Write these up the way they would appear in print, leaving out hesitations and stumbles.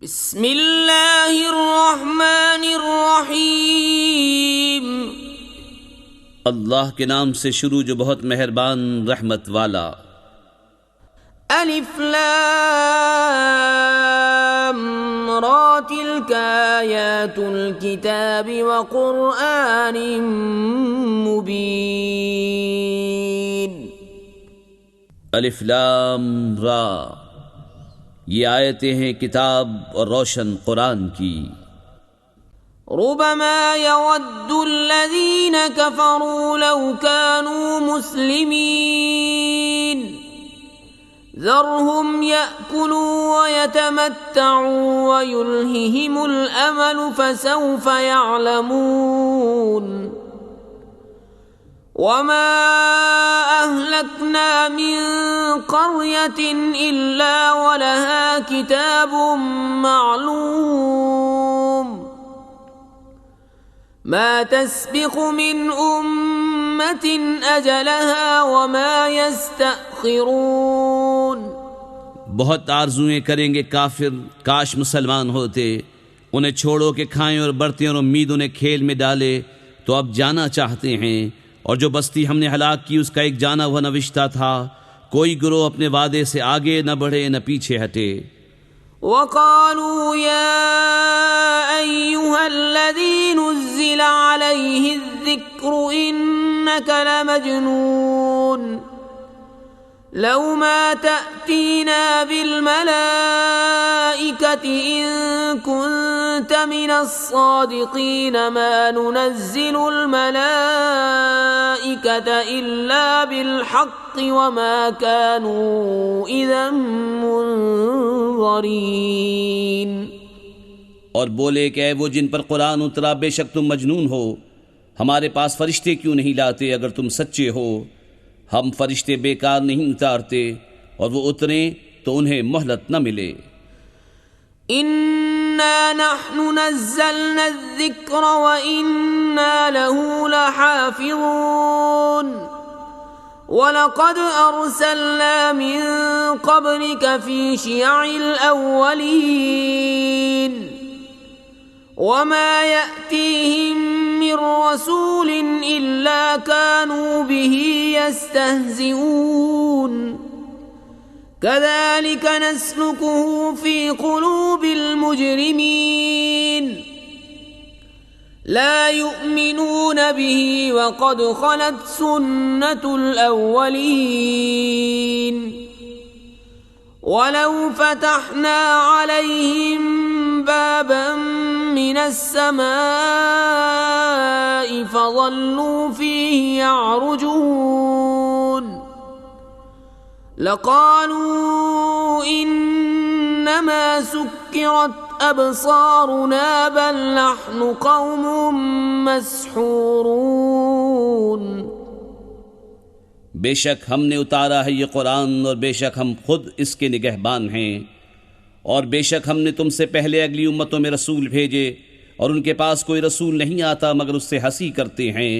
بسم اللہ الرحمن الرحیم۔ اللہ کے نام سے شروع جو بہت مہربان رحمت والا۔ الف لام را تلک آیات الکتاب وقرآن مبین۔ الف لام را، یہ آیتیں ہیں کتاب اور روشن قرآن کی۔ ربما يود الذين كفروا لو كانوا مسلمين ذرهم يأكلوا ويتمتعوا ويلههم الأمل فسوف يعلمون وما أهلكنا من قرية إلا ولها كتاب معلوم ما تسبق من أمة أجلها وما يستأخرون۔ بہت آرزویں کریں گے کافر، کاش مسلمان ہوتے۔ انہیں چھوڑو کہ کھائیں اور برتیں اور امید انہیں کھیل میں ڈالے، تو اب جانا چاہتے ہیں، اور جو بستی ہم نے ہلاک کی اس کا ایک جانا ہوا نوشتہ تھا، کوئی گروہ اپنے وعدے سے آگے نہ بڑھے نہ پیچھے ہٹے۔ وقالوا يا أيها الذي نزل عليه الذكر إنك لمجنون لو ما تأتينا بالملائكة إن كنت من الصادقين ما ننزل الملائكة إلا بالحق وما كانوا إذا منظرين۔ اور بولے کہ اے وہ جن پر قرآن اترا، بے شک تم مجنون ہو، ہمارے پاس فرشتے کیوں نہیں لاتے اگر تم سچے ہو؟ ہم فرشتے بیکار نہیں اتارتے، اور وہ اتریں تو انہیں مہلت نہ ملے۔ اِنَّا نَحْنُ نَزَّلْنَا الذِّكْرَ وَإِنَّا لَهُ لَحَافِظُونَ وَلَقَدْ أَرْسَلْنَا مِن قَبْلِكَ فِي شِيَعِ الْأَوَّلِينَ وَمَا يَأْتِيهِم مِّن رَّسُولٍ إِلَّا كَانُوا بِهِ يَسْتَهْزِئُونَ كَذَلِكَ نَسْلُكُهُ فِي قُلُوبِ الْمُجْرِمِينَ لَا يُؤْمِنُونَ بِهِ وَقَدْ خَلَتْ سُنَّةُ الْأَوَّلِينَ وَلَوْ فَتَحْنَا عَلَيْهِمْ بَابًا مِّنَ السَّمَاءِ فَظَلُّوا فِيهِ يَعْرُجُونَ لَقَالُوا إِنَّمَا سُكِّرَتْ أَبْصَارُنَا بَلْ نَحْنُ قَوْمٌ مَّسْحُورُونَ۔ بے شک ہم نے اتارا ہے یہ قرآن، اور بے شک ہم خود اس کے نگہبان ہیں، اور بے شک ہم نے تم سے پہلے اگلی امتوں میں رسول بھیجے، اور ان کے پاس کوئی رسول نہیں آتا مگر اس سے ہنسی کرتے ہیں،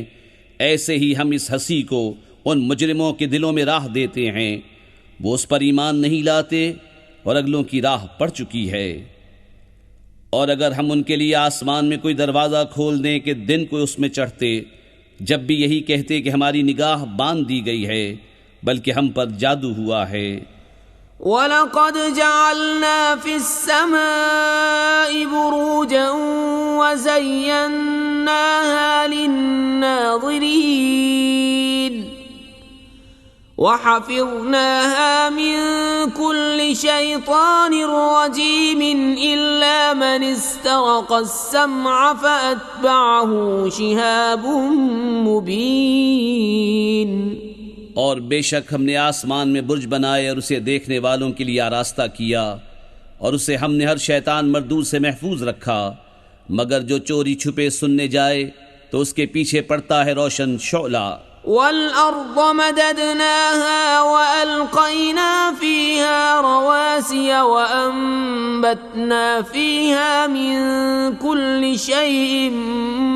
ایسے ہی ہم اس ہنسی کو ان مجرموں کے دلوں میں راہ دیتے ہیں، وہ اس پر ایمان نہیں لاتے اور اگلوں کی راہ پڑ چکی ہے۔ اور اگر ہم ان کے لیے آسمان میں کوئی دروازہ کھول دیں کہ دن کو اس میں چڑھتے، جب بھی یہی کہتے کہ ہماری نگاہ باندھ دی گئی ہے، بلکہ ہم پر جادو ہوا ہے۔ وَلَقَدْ جَعَلْنَا فِي السَّمَاءِ بُرُوجًا وَزَيَّنَّاهَا لِلنَّاظِرِينَ وَحَفِظْنَاهَا مِن كُلِّ شَيْطَانٍ رَّجِيمٍ إِلَّا مَنِ اسْتَرَقَ السَّمْعَ فَأَتْبَعَهُ شِهَابٌ مُّبِينٌ۔ اور بے شک ہم نے آسمان میں برج بنائے اور اسے دیکھنے والوں کے لیے آراستہ کیا، اور اسے ہم نے ہر شیطان مردود سے محفوظ رکھا، مگر جو چوری چھپے سننے جائے تو اس کے پیچھے پڑتا ہے روشن شعلہ۔ وَالْأَرْضَ مَدَدْنَاهَا وَأَلْقَيْنَا فِيهَا رَوَاسِيَ وَأَنبَتْنَا فِيهَا مِن كُلِّ شَيْءٍ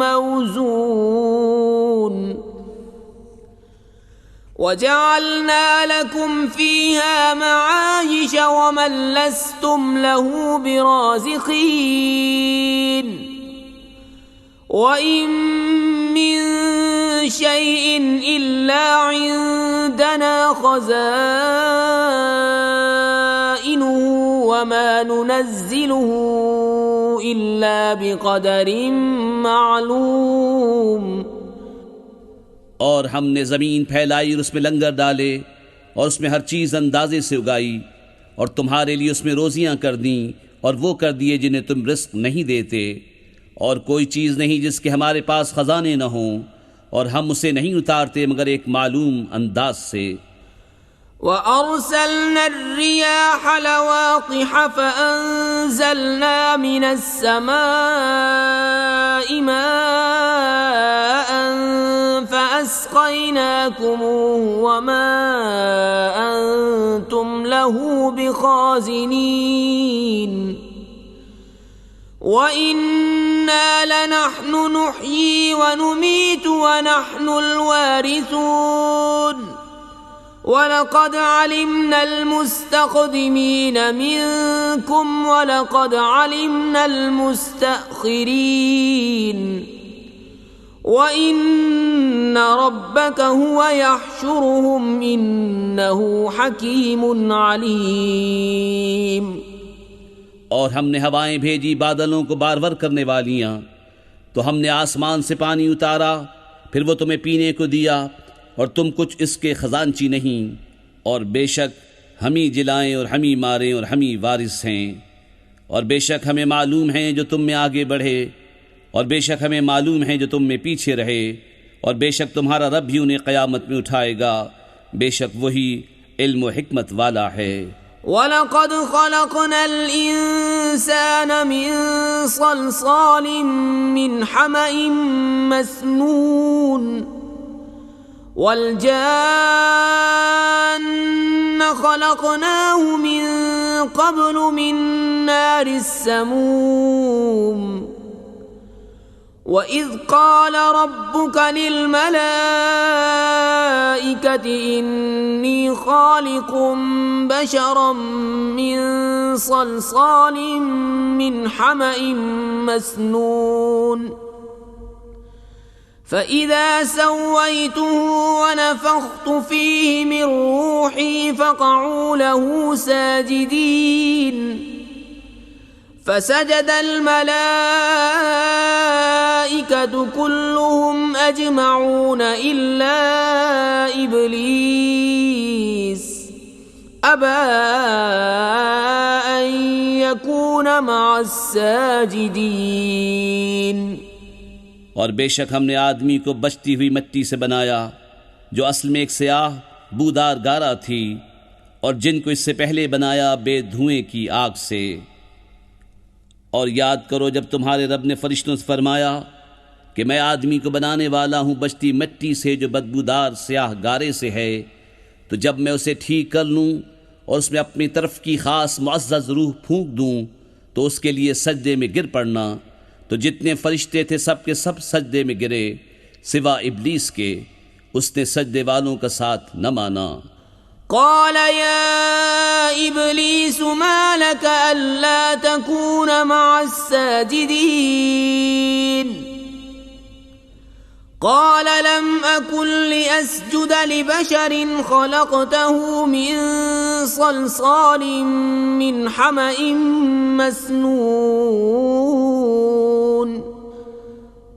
موزون وَجَعَلْنَا لَكُمْ فِيهَا مَعَايِشَ وَمَن لَّسْتُمْ لَهُ بِرَازِقِينَ وَإِن مِّن شَيْءٍ إِلَّا عِندَنَا خَزَائِنُهُ وَمَا نُنَزِّلُهُ إِلَّا بِقَدَرٍ مَّعْلُومٍ۔ اور ہم نے زمین پھیلائی اور اس میں لنگر ڈالے اور اس میں ہر چیز اندازے سے اگائی، اور تمہارے لیے اس میں روزیاں کر دیں اور وہ کر دیے جنہیں تم رزق نہیں دیتے، اور کوئی چیز نہیں جس کے ہمارے پاس خزانے نہ ہوں، اور ہم اسے نہیں اتارتے مگر ایک معلوم انداز سے۔ وَأَرْسَلْنَا الرِّيَاحَ لَوَاقِحَ فَأَنزَلْنَا مِنَ السَّمَاءِ مَاءً فَأَسْقَيْنَاكُمُوهُ وَمَا أَنْتُمْ لَهُ بِخَازِنِينَ وَإِنَّا لَنَحْنُ نُحْيِي وَنُمِيتُ وَنَحْنُ الْوَارِثُونَ وَلَقَدْ عَلِمْنَا الْمُسْتَقْدِمِينَ مِنكُمْ وَلَقَدْ عَلِمْنَا الْمُسْتَأْخِرِينَ وَإِنَّ رَبَّكَ هُوَ يَحْشُرُهُمْ إِنَّهُ حَكِيمٌ عَلِيمٌ۔ اور ہم نے ہوائیں بھیجی بادلوں کو بارور کرنے والیاں، تو ہم نے آسمان سے پانی اتارا، پھر وہ تمہیں پینے کو دیا، اور تم کچھ اس کے خزانچی نہیں، اور بے شک ہم ہی جلائیں اور ہم ہی ماریں اور ہم ہی وارث ہیں، اور بے شک ہمیں معلوم ہیں جو تم میں آگے بڑھے، اور بے شک ہمیں معلوم ہیں جو تم میں پیچھے رہے، اور بے شک تمہارا رب بھی انہیں قیامت میں اٹھائے گا، بے شک وہی علم و حکمت والا ہے۔ وَلَقَدْ خَلَقْنَا الْإِنسَانَ مِنْ صَلْصَالٍ مِّنْ حَمَإٍ مَّسْنُونٍ وَالْجَانَّ خَلَقْنَاهُ مِن قَبْلُ مِن نَّارِ السَّمُومِ وَإِذْ قَالَ رَبُّكَ لِلْمَلَائِكَةِ إِنِّي خَالِقٌ بَشَرًا مِّن صَلْصَالٍ مِّنْ حَمَإٍ مَّسْنُونٍ فَإِذَا سَوَّيْتُهُ وَنَفَخْتُ فِيهِ مِن رُّوحِي فَقَعُوا لَهُ سَاجِدِينَ فَسَجَدَ الْمَلَائِكَةُ كُلُّهُمْ أَجْمَعُونَ إِلَّا إِبْلِيسَ أَبَى أَن يَكُونَ مَعَ السَّاجِدِينَ۔ اور بے شک ہم نے آدمی کو بچتی ہوئی مٹی سے بنایا، جو اصل میں ایک سیاہ بودار گارا تھی، اور جن کو اس سے پہلے بنایا بے دھوئیں کی آگ سے۔ اور یاد کرو جب تمہارے رب نے فرشتوں سے فرمایا کہ میں آدمی کو بنانے والا ہوں بچتی مٹی سے جو بدبودار سیاہ گارے سے ہے، تو جب میں اسے ٹھیک کر لوں اور اس میں اپنی طرف کی خاص معزز روح پھونک دوں تو اس کے لیے سجدے میں گر پڑنا، تو جتنے فرشتے تھے سب کے سب سجدے میں گرے سوا ابلیس کے، اس نے سجدے والوں کا ساتھ نہ مانا۔ قال يا إبليس ما لك ألا تكون مع الساجدين قال لم أكن لأسجد لبشر خلقته من صلصال من حمأ مسنون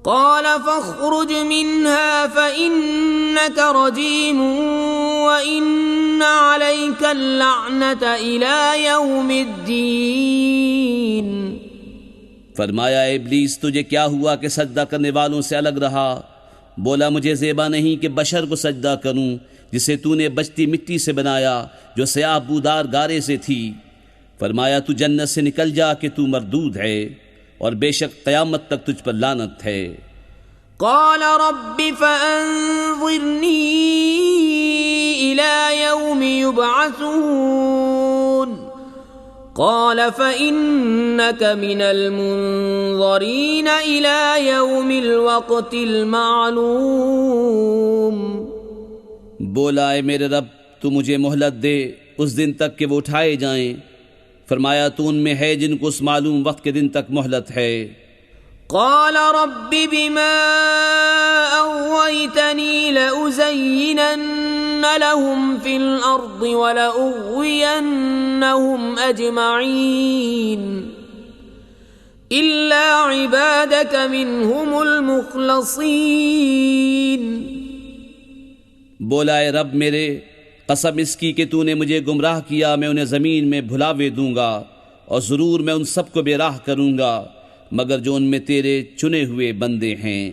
قال فاخرج منها فإنك رجيم وإن عليك اللعنة إلى يوم الدين۔ فرمایا ابلیس تجھے کیا ہوا کہ سجدہ کرنے والوں سے الگ رہا؟ بولا مجھے زیبا نہیں کہ بشر کو سجدہ کروں جسے تو نے بچتی مٹی سے بنایا جو سیاہ بودار گارے سے تھی۔ فرمایا تو جنت سے نکل جا کہ تو مردود ہے اور بے شک قیامت تک تجھ پر لعنت ہے۔ قال رب فأنظرني إلى يوم يبعثون قال فإنك من المنظرين إلى يوم الوقت المعلوم۔ بولا اے میرے رب تو مجھے مہلت دے اس دن تک کہ وہ اٹھائے جائیں۔ فرمایا تو ان میں ہے جن کو اس معلوم وقت کے دن تک مہلت ہے۔ قال رب بما أغويتني لأزينن لهم في الأرض ولأغوينهم أجمعين إلا عبادك منهم المخلصين۔ بولا اے رب میرے، قسم اس کی کہ تو نے مجھے گمراہ کیا، میں انہیں زمین میں بھلاوے دوں گا، اور ضرور میں ان سب کو بے راہ کروں گا مگر جو ان میں تیرے چنے ہوئے بندے ہیں۔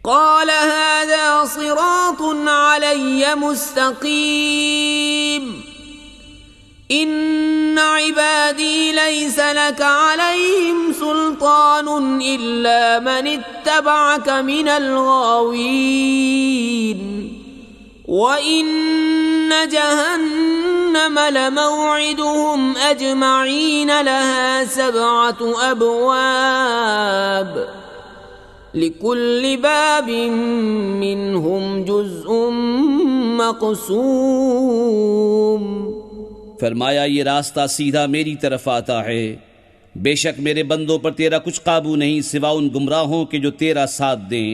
قال هذا صراط علي مستقيم إن عبادي ليس لك عليهم سلطان إلا من اتبعك من الغاوين وإن جهنم لموعدهم أجمعين لها 7 أبواب لكل باب منهم جزء مقسوم۔ فرمایا یہ راستہ سیدھا میری طرف آتا ہے، بے شک میرے بندوں پر تیرا کچھ قابو نہیں سوا ان گمراہوں کے جو تیرا ساتھ دیں،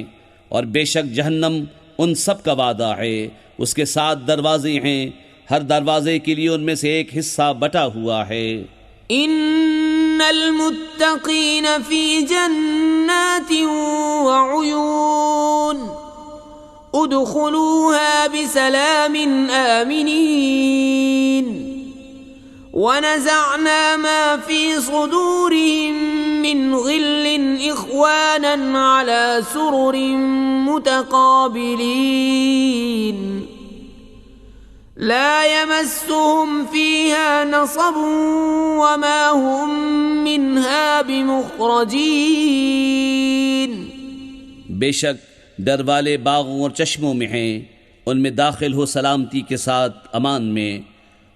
اور بے شک جہنم ان سب کا وعدہ ہے، اس کے 7 دروازے ہیں، ہر دروازے کے لیے ان میں سے ایک حصہ بٹا ہوا ہے۔ ان المتقین فی جنات وعیون ادخلوها بسلام آمنین ونزعنا ما في صدورهم من غل اخوانا على سرر متقابلين لا يمسهم فيها نصب وما هم منها بمخرجين۔ بے شک ڈر والے باغوں اور چشموں میں ہیں، ان میں داخل ہو سلامتی کے ساتھ امان میں،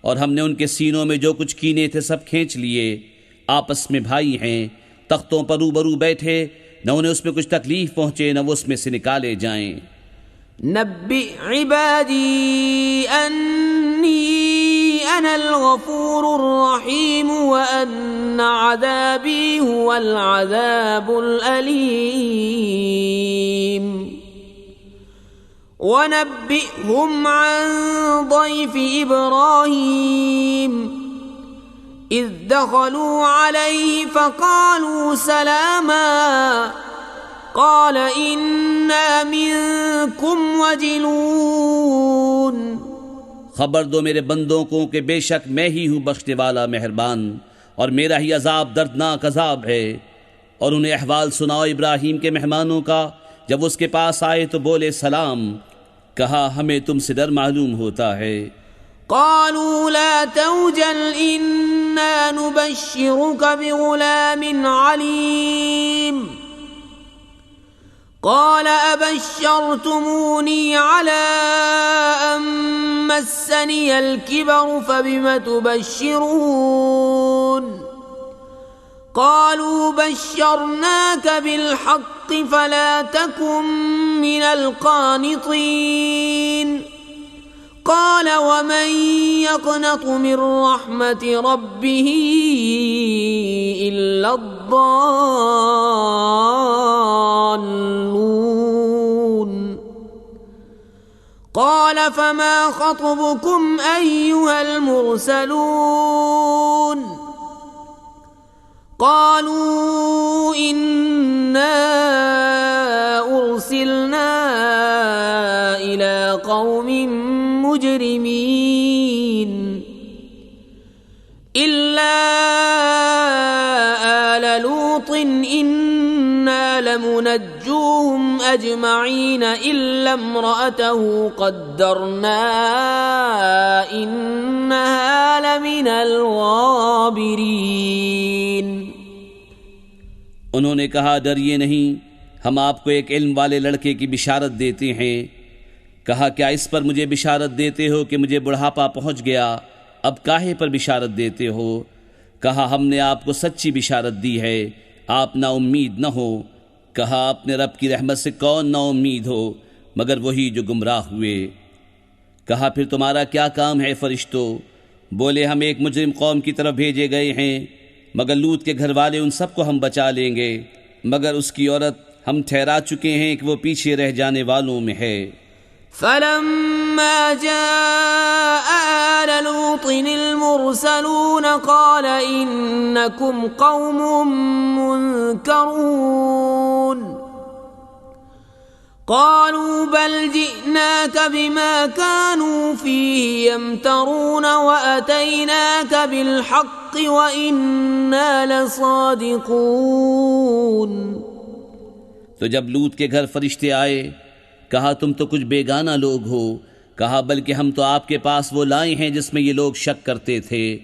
اور ہم نے ان کے سینوں میں جو کچھ کینے تھے سب کھینچ لیے، آپس میں بھائی ہیں، تختوں پر روبرو بیٹھے، نہ انہیں اس میں کچھ تکلیف پہنچے نہ وہ اس میں سے نکالے جائیں۔ نبئ عبادی انی انا الغفور الرحیم وان عذابی هو العذاب الالیم ونبئهم عن ضيف إبراهيم إذ دخلوا عليه فقالوا سلاما قال إنا منكم وجلون۔ خبر دو میرے بندوں کو کہ بے شک میں ہی ہوں بخشنے والا مہربان، اور میرا ہی عذاب دردناک عذاب ہے۔ اور انہیں احوال سناؤ ابراہیم کے مہمانوں کا، جب اس کے پاس آئے تو بولے سلام، کہا ہمیں تم سے ڈر معلوم ہوتا ہے۔ قالوا لا توجل إنا نبشرك بغلام عليم قال أبشرتموني على أن مسني الكبر فبم تبشرون قالوا بشرناك بالحق فلا تكن من القانطين قال ومن يقنط من رحمة ربه إلا الضالون قال فما خطبكم أيها المرسلون قالوا إنا أرسلنا إلى قوم مجرمين إلا آل لوط إنا لمنجوهم أجمعين إلا امرأته قدرنا إنها لمن الغابرين۔ انہوں نے کہا ڈریے نہیں، ہم آپ کو ایک علم والے لڑکے کی بشارت دیتے ہیں۔ کہا کیا اس پر مجھے بشارت دیتے ہو کہ مجھے بڑھاپا پہنچ گیا، اب کاہے پر بشارت دیتے ہو؟ کہا ہم نے آپ کو سچی بشارت دی ہے، آپ نا امید نہ ہو۔ کہا اپنے رب کی رحمت سے کون نا امید ہو مگر وہی جو گمراہ ہوئے۔ کہا پھر تمہارا کیا کام ہے فرشتوں؟ بولے ہم ایک مجرم قوم کی طرف بھیجے گئے ہیں، مگر لوط کے گھر والے ان سب کو ہم بچا لیں گے، مگر اس کی عورت ہم ٹھہرا چکے ہیں کہ وہ پیچھے رہ جانے والوں میں ہے۔ فلما جاء آل لوط المرسلون قال إنكم قوم منكرون قالوا بل جئناك بما كانوا فيه يمترون وأتيناك بالحق وإنا لصادقون۔ تو جب لوط کے گھر فرشتے آئے کہا تم تو کچھ بیگانہ لوگ ہو، کہا بلکہ ہم تو آپ کے پاس وہ لائے ہیں جس میں یہ لوگ شک کرتے تھے،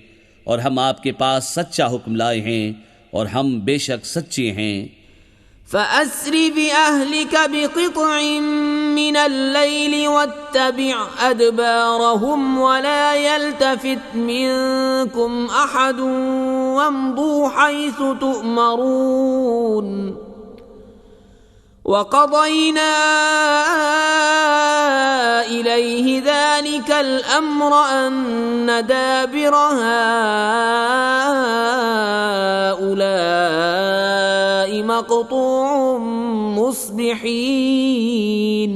اور ہم آپ کے پاس سچا حکم لائے ہیں اور ہم بے شک سچے ہیں۔ فأسر بأهلك بقطع من الليل واتبع أدبارهم ولا يلتفت منكم أحد وامضوا حيث تؤمرون وقضينا إليه ذلك الأمر أن دابر هؤلاء مقطوع مصبحين۔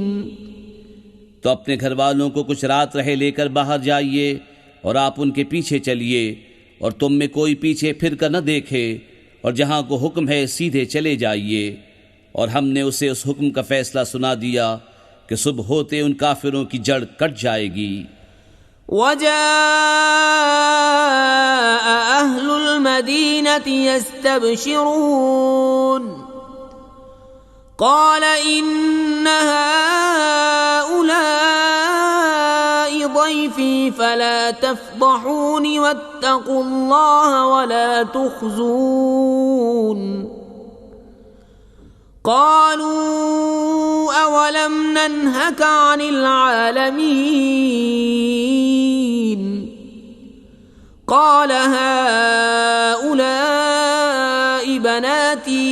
تو اپنے گھر والوں کو کچھ رات رہے لے کر باہر جائیے اور آپ ان کے پیچھے چلیے، اور تم میں کوئی پیچھے پھر کر نہ دیکھے، اور جہاں کو حکم ہے سیدھے چلے جائیے۔ اور ہم نے اسے اس حکم کا فیصلہ سنا دیا کہ صبح ہوتے ان کافروں کی جڑ کٹ جائے گی۔ وجاء أهل المدينة يستبشرون قال إن هؤلاء ضيفي فلا تفضحوني واتقوا الله ولا تخزون۔ قالوا أولم ننهك عن العالمين قال هؤلاء بناتي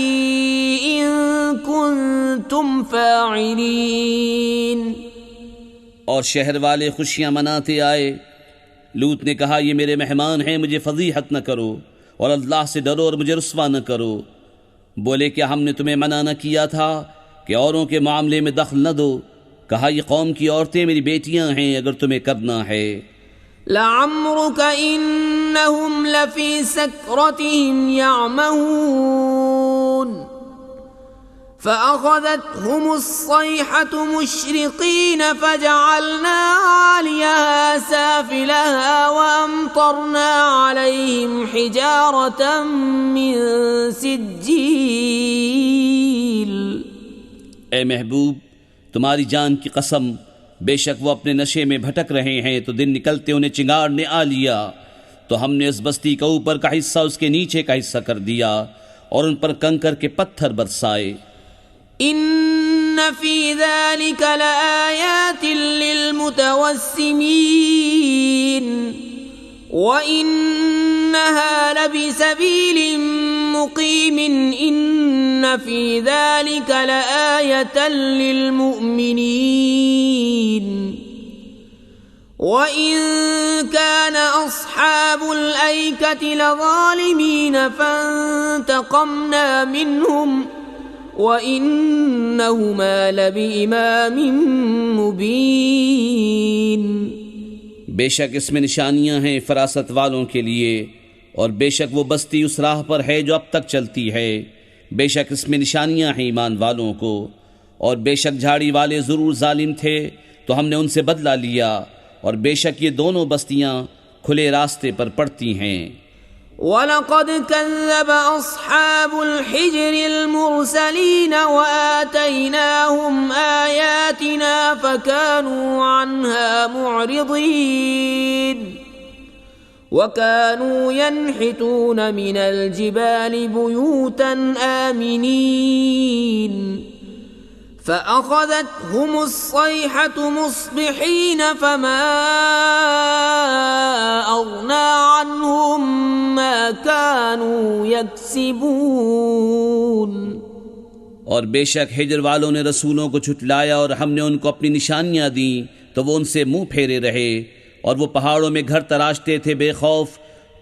إن كنتم فاعلين۔ اور شہر والے خوشیاں مناتے آئے۔ لوط نے کہا یہ میرے مہمان ہیں، مجھے فضیحت نہ کرو اور اللہ سے ڈرو اور مجھے رسوا نہ کرو۔ بولے کیا ہم نے تمہیں منع نہ کیا تھا کہ اوروں کے معاملے میں دخل نہ دو؟ کہا یہ قوم کی عورتیں میری بیٹیاں ہیں اگر تمہیں کرنا ہے۔ لعمرك إنهم لفي سكرتهم يعمهون فأخذتهم الصيحة مشرقين فجعلنا عاليها سافلها وأمطرنا عليهم حجارة من سجيل۔ اے محبوب تمہاری جان کی قسم، بے شک وہ اپنے نشے میں بھٹک رہے ہیں، تو دن نکلتے انہیں چنگاڑ نے آ لیا، تو ہم نے اس بستی کا اوپر کا حصہ اس کے نیچے کا حصہ کر دیا اور ان پر کنکر کے پتھر برسائے۔ ان فی ذلک لآیات للمتوسمین وانہا لبسبیل مقیم ان فی ذلک لآیۃ للمؤمنین وَإِن كَانَ أَصْحَابُ الْأَيْكَةِ لَظَالِمِينَ فَانْتَقَمْنَا مِنْهُمْ وَإِنَّهُمَا لَبِإِمَامٍ مُبِينٍ۔ بے شک اس میں نشانیاں ہیں فراست والوں کے لیے، اور بے شک وہ بستی اس راہ پر ہے جو اب تک چلتی ہے۔ بے شک اس میں نشانیاں ہیں ایمان والوں کو، اور بے شک جھاڑی والے ضرور ظالم تھے تو ہم نے ان سے بدلہ لیا، اور بے شک یہ دونوں بستیاں کھلے راستے پر پڑتی ہیں۔ وَلَقَدْ كَذَّبَ أَصْحَابُ الْحِجْرِ الْمُرْسَلِينَ وَآتَيْنَاهُمْ آيَاتِنَا فَكَانُوا عَنْهَا مُعْرِضِينَ وَكَانُوا يَنْحِتُونَ مِنَ الْجِبَالِ بُيُوتًا آمِنِينَ فَأَخَذَتْهُمُ الصَّيْحَةُ مُصْبِحِينَ فَمَا أَغْنَى عَنْهُمْ مَا كَانُوا يَكْسِبُونَ۔ اور بے شک ہجر والوں نے رسولوں کو جھٹلایا اور ہم نے ان کو اپنی نشانیاں دیں تو وہ ان سے منہ پھیرے رہے، اور وہ پہاڑوں میں گھر تراشتے تھے بے خوف،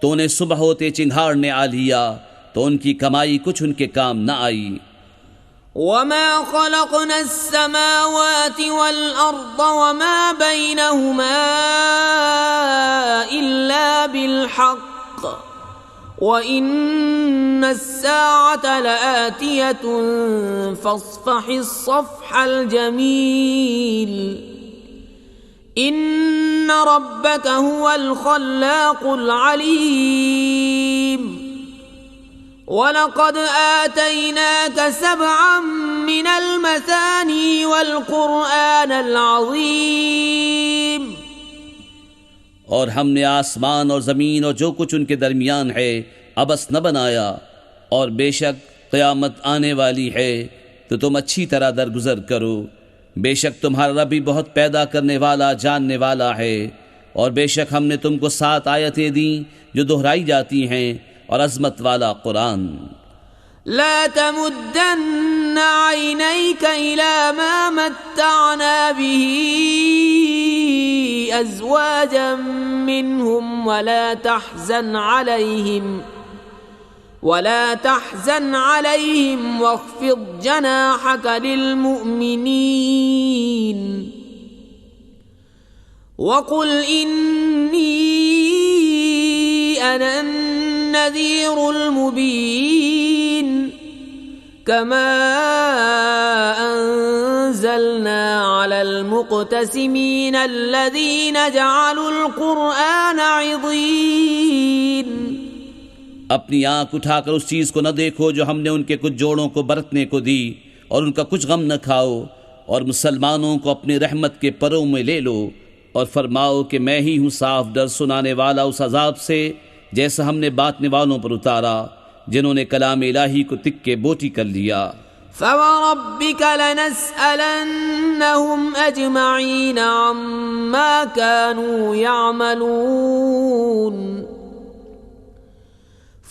تو انہیں صبح ہوتے چنگھاڑ نے آ لیا، تو ان کی کمائی کچھ ان کے کام نہ آئی۔ وما خلقنا السماوات والأرض وما بينهما إلا بالحق وإن الساعة لآتية فاصفح الصفح الجميل إن ربك هو الخلاق العليم وَلَقَدْ آتَيْنَاكَ سَبْعًا مِّنَ الْمَثَانِي وَالْقُرْآنَ الْعَظِيمَ، اور ہم نے آسمان اور زمین اور جو کچھ ان کے درمیان ہے عبث نہ بنایا، اور بے شک قیامت آنے والی ہے تو تم اچھی طرح درگزر کرو۔ بے شک تمہارا رب بھی بہت پیدا کرنے والا جاننے والا ہے، اور بے شک ہم نے تم کو 7 آیتیں دیں جو دہرائی جاتی ہیں، اور عظمت والا قرآن۔ لا تمدن عينيك إلى ما متعنا به أزواجا منهم ولا تحزن عليهم واخفض جناحك للمؤمنين وقل إني أنا النذير المبين كما أنزلنا على المقتسمين الذين جعلوا القرآن عضين۔ اپنی آنکھ اٹھا کر اس چیز کو نہ دیکھو جو ہم نے ان کے کچھ جوڑوں کو برتنے کو دی، اور ان کا کچھ غم نہ کھاؤ، اور مسلمانوں کو اپنی رحمت کے پروں میں لے لو، اور فرماؤ کہ میں ہی ہوں صاف ڈر سنانے والا اس عذاب سے جیسا ہم نے بانٹنے والوں پر اتارا جنہوں نے کلام الہی کو تکے بوٹی کر لیا۔ فَوَرَبِّكَ لَنَسْأَلَنَّهُمْ أَجْمَعِينَ عَمَّا كَانُوا يَعْمَلُونَ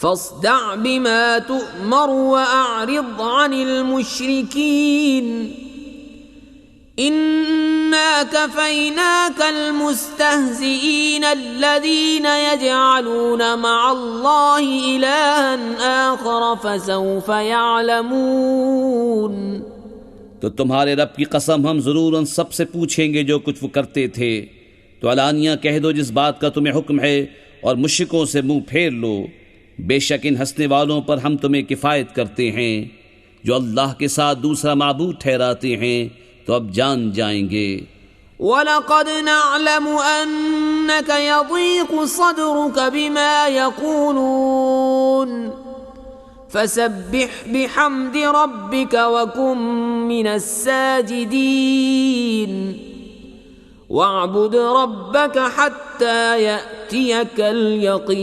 فَاصْدَعْ بِمَا تُؤْمَرُ وَأَعْرِضْ عَنِ الْمُشْرِكِينَ إِنَّا كَفَيْنَاكَ الْمُسْتَهْزِئِينَ الَّذِينَ يَجْعَلُونَ مَعَ اللَّهِ إِلَٰهًا آخَرَ فَسَوْفَ يَعْلَمُونَ۔ تو تمہارے رب کی قسم ہم ضرور ان سب سے پوچھیں گے جو کچھ وہ کرتے تھے، تو علانیہ کہہ دو جس بات کا تمہیں حکم ہے، اور مشرکوں سے منہ پھیر لو۔ بے شک ان ہنسنے والوں پر ہم تمہیں کفایت کرتے ہیں، جو اللہ کے ساتھ دوسرا معبود ٹھہراتے ہیں تو اب جان جائیں گے۔ وَلَقَدْ نَعْلَمُ أَنَّكَ يَضِيقُ صَدْرُكَ بِمَا يَقُولُونَ فَسَبِّحْ بِحَمْدِ رَبِّكَ وَكُن مِّنَ السَّاجِدِينَ وَاعْبُدْ رَبَّكَ حَتَّى يَأْتِيَكَ الْيَقِينُ۔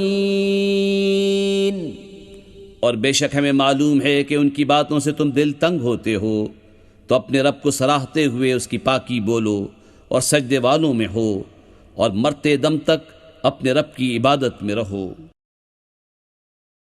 اور بے شک ہمیں معلوم ہے کہ ان کی باتوں سے تم دل تنگ ہوتے ہو، تو اپنے رب کو سراہتے ہوئے اس کی پاکی بولو، اور سجدے والوں میں ہو، اور مرتے دم تک اپنے رب کی عبادت میں رہو۔